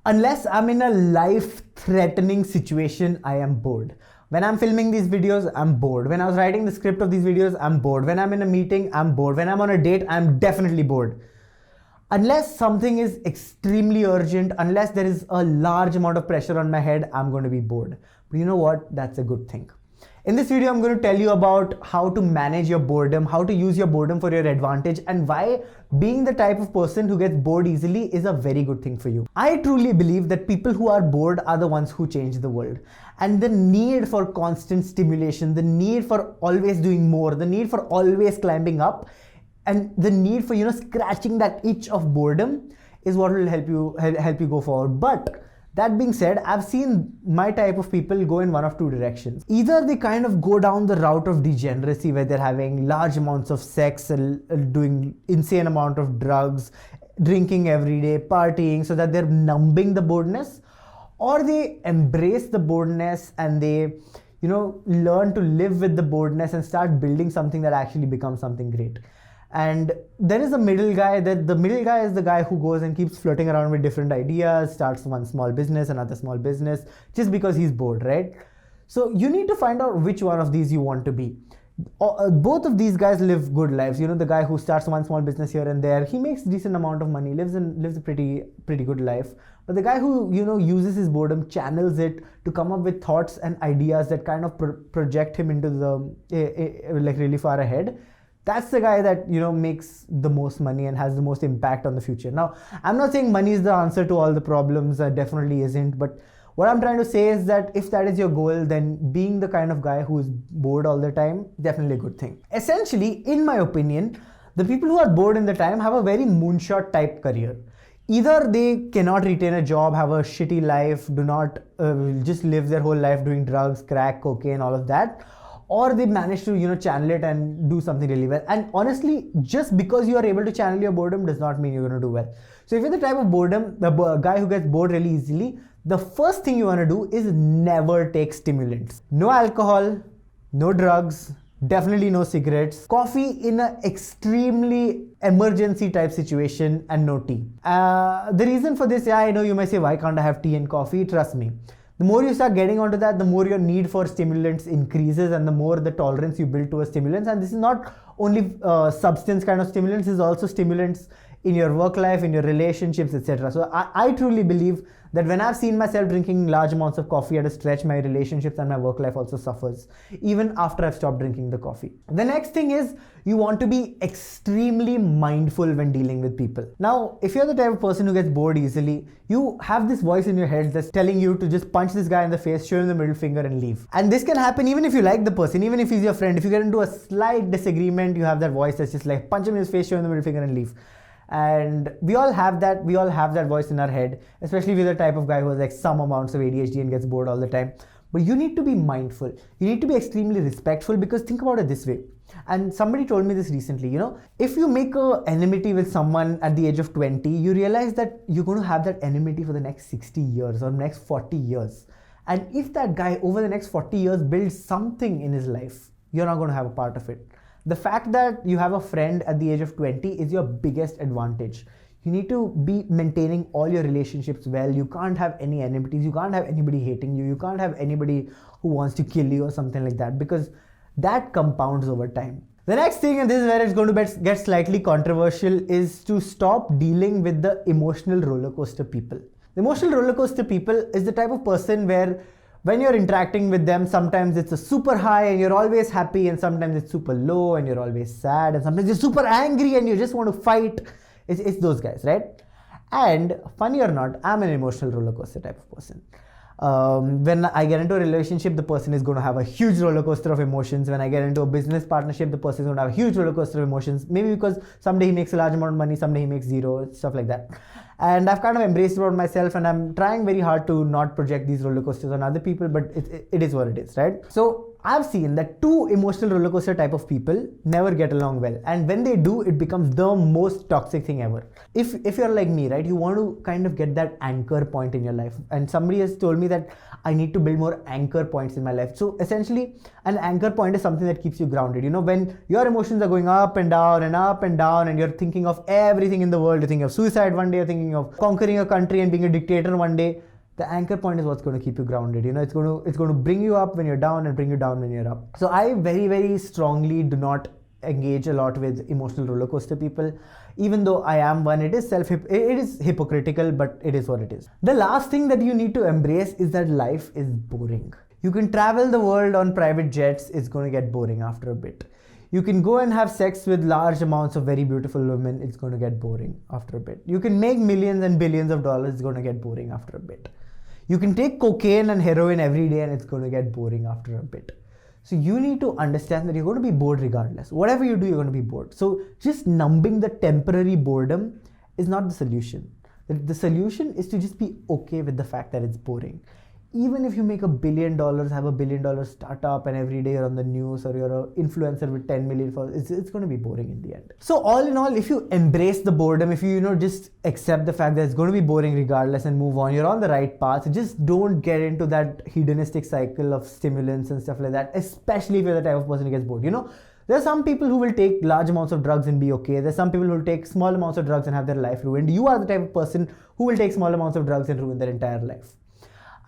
Unless I'm in a life-threatening situation, I am bored. When I'm filming these videos, I'm bored. When I was writing the script of these videos, I'm bored. When I'm in a meeting, I'm bored. When I'm on a date, I'm definitely bored. Unless something is extremely urgent, unless there is a large amount of pressure on my head, I'm going to be bored. But you know what? That's a good thing. In this video, I'm going to tell you about how to manage your boredom, how to use your boredom for your advantage, and why being the type of person who gets bored easily is a very good thing for you. I truly believe that people who are bored are the ones who change the world. And the need for constant stimulation, the need for always doing more, the need for always climbing up, and the need for scratching that itch of boredom is what will help you go forward. But that being said, I've seen my type of people go in one of two directions. Either they kind of go down the route of degeneracy where they're having large amounts of sex and doing insane amount of drugs, drinking every day, partying, so that they're numbing the boredness, or they embrace the boredness and they learn to live with the boredness and start building something that actually becomes something great. And there is a middle guy. That the middle guy is the guy who goes and keeps flirting around with different ideas, starts one small business, another small business, just because he's bored, right? So you need to find out which one of these you want to be. Both of these guys live good lives. The guy who starts one small business here and there, he makes decent amount of money, lives a pretty good life. But the guy who uses his boredom, channels it to come up with thoughts and ideas that kind of project him into the like really far ahead. That's the guy that makes the most money and has the most impact on the future. Now, I'm not saying money is the answer to all the problems. Definitely isn't. But what I'm trying to say is that if that is your goal, then being the kind of guy who is bored all the time, definitely a good thing. Essentially, in my opinion, the people who are bored in the time have a very moonshot type career. Either they cannot retain a job, have a shitty life, do not just live their whole life doing drugs, crack, cocaine, all of that, or they manage to channel it and do something really well. And honestly, just because you are able to channel your boredom does not mean you're going to do well. So if you're the type of the guy who gets bored really easily, the first thing you want to do is never take stimulants. No alcohol, no drugs, definitely no cigarettes, coffee in an extremely emergency type situation, and no tea. The reason for this, I know you may say, why can't I have tea and coffee? Trust me. The more you start getting onto that, the more your need for stimulants increases and the more the tolerance you build towards stimulants. And this is not only substance kind of stimulants, this is also stimulants in your work life, in your relationships, etc. So I truly believe that when I've seen myself drinking large amounts of coffee at a stretch, my relationships and my work life also suffers, even after I've stopped drinking the coffee. The next thing is you want to be extremely mindful when dealing with people. Now, if you're the type of person who gets bored easily, you have this voice in your head that's telling you to just punch this guy in the face, show him the middle finger and leave. And this can happen even if you like the person, even if he's your friend. If you get into a slight disagreement, you have that voice that's just like, punch him in his face, show him the middle finger and leave. And we all have that voice in our head, especially if you're the type of guy who has like some amounts of ADHD and gets bored all the time. But you need to be mindful. You need to be extremely respectful, because think about it this way. And somebody told me this recently, if you make an enmity with someone at the age of 20, you realize that you're going to have that enmity for the next 60 years or next 40 years. And if that guy over the next 40 years builds something in his life, you're not going to have a part of it. The fact that you have a friend at the age of 20 is your biggest advantage. You need to be maintaining all your relationships well. You can't have any enmities. You can't have anybody hating you. You can't have anybody who wants to kill you or something like that, because that compounds over time. The next thing, and this is where it's going to get slightly controversial, is to stop dealing with the emotional roller coaster people. The emotional roller coaster people is the type of person where when you're interacting with them, sometimes it's a super high and you're always happy, and sometimes it's super low and you're always sad, and sometimes you're super angry and you just want to fight. It's those guys, right? And funny or not, I'm an emotional roller coaster type of person. When I get into a relationship, the person is going to have a huge roller coaster of emotions. When I get into a business partnership, the person is going to have a huge roller coaster of emotions. Maybe because someday he makes a large amount of money, someday he makes zero, stuff like that. And I've kind of embraced it about myself, and I'm trying very hard to not project these roller coasters on other people, but it is what it is, right? So I've seen that two emotional roller coaster type of people never get along well, and when they do, it becomes the most toxic thing ever. If you're like me, right, you want to kind of get that anchor point in your life, and somebody has told me that I need to build more anchor points in my life. So essentially, an anchor point is something that keeps you grounded. You know, when your emotions are going up and down and up and down, and you're thinking of everything in the world, you're thinking of suicide one day, you're thinking of conquering a country and being a dictator one day, the anchor point is what's going to keep you grounded. You know, it's going to bring you up when you're down and bring you down when you're up. So I very, very strongly do not engage a lot with emotional roller coaster people. Even though I am one, it is hypocritical, but it is what it is. The last thing that you need to embrace is that life is boring. You can travel the world on private jets, it's going to get boring after a bit. You can go and have sex with large amounts of very beautiful women, it's going to get boring after a bit. You can make millions and billions of dollars, it's going to get boring after a bit. You can take cocaine and heroin every day and it's going to get boring after a bit. So you need to understand that you're going to be bored regardless. Whatever you do, you're going to be bored. So just numbing the temporary boredom is not the solution. The solution is to just be okay with the fact that it's boring. Even if you make $1 billion, have $1 billion startup, and every day you're on the news, or you're an influencer with 10 million followers, it's going to be boring in the end. So all in all, if you embrace the boredom, if you just accept the fact that it's going to be boring regardless and move on, you're on the right path. Just don't get into that hedonistic cycle of stimulants and stuff like that, especially if you're the type of person who gets bored. You know, there are some people who will take large amounts of drugs and be okay. There's some people who will take small amounts of drugs and have their life ruined. You are the type of person who will take small amounts of drugs and ruin their entire life.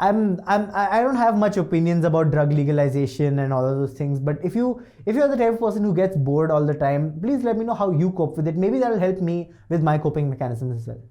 I don't have much opinions about drug legalization and all of those things, but if you're the type of person who gets bored all the time, please let me know how you cope with it. Maybe that'll help me with my coping mechanisms as well.